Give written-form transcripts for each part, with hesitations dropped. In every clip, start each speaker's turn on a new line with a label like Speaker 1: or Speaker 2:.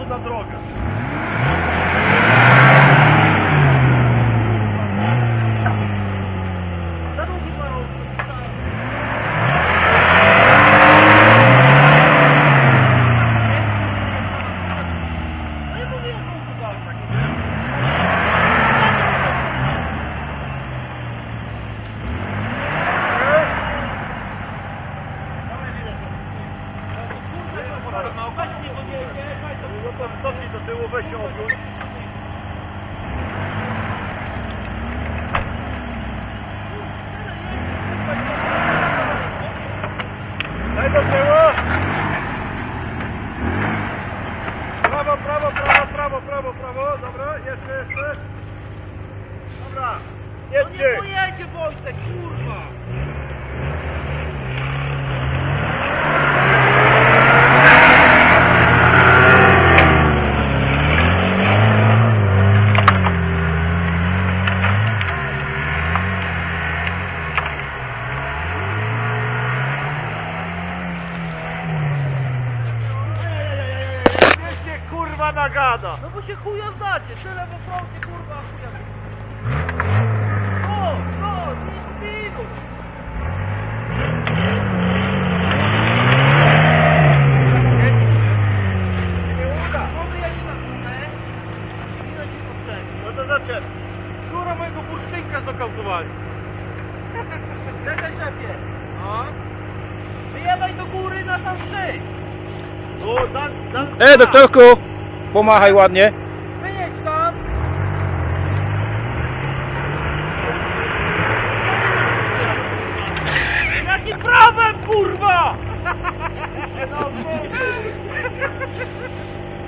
Speaker 1: razu na drogę. Za długi warunki. No i mówiłem, że usuwałem takie. Cofnij do tyłu, weź się obróć. Daj do tyłu. Prawo, prawo, prawo, prawo, prawo, prawo. Dobra, jeszcze. Dobra, jedźcie.
Speaker 2: No nie pojedzie Wojtek, kurwa!
Speaker 1: Kurwa nagada.
Speaker 2: No bo się chuja znacie, tyle we froncie, kurwa, chuja. O, zbigu!
Speaker 1: Nie uda.
Speaker 2: Może jedzie na górę, minę ci poprzedni.
Speaker 1: No to zaczep.
Speaker 2: Skóra mojego bursztynka znokautowali. Czekaj, szefie. No. Wyjebaj do góry na sam szczyt.
Speaker 1: O, dan.
Speaker 3: Doktorku! Pomachaj ładnie.
Speaker 2: Wyjedź tam. Jakim prawem, kurwa!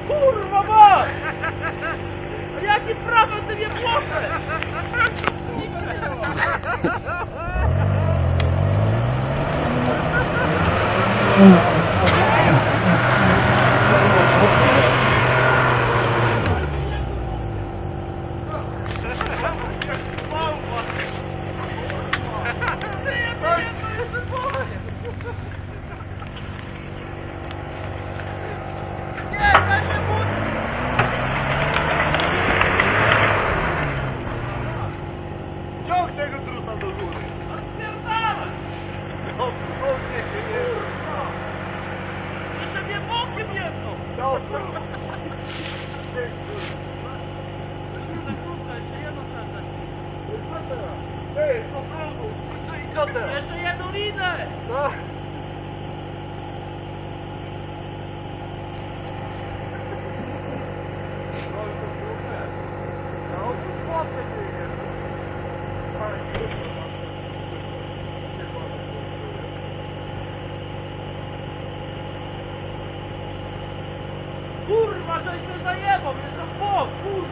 Speaker 2: Kurwa ma! Jakim prawem ty mnie płoszesz?
Speaker 1: Ciąg tego druta do góry. No, ciągnie się nie.
Speaker 2: Jeszcze mnie bokiem jedno! Jeszcze jedno czekaj.
Speaker 1: Ej, do przodu. I co teraz?
Speaker 2: Jeszcze jedną linę!
Speaker 1: No.
Speaker 2: Kurwa, żeś mnie zajebał! Jeszcze w bok, kurwa!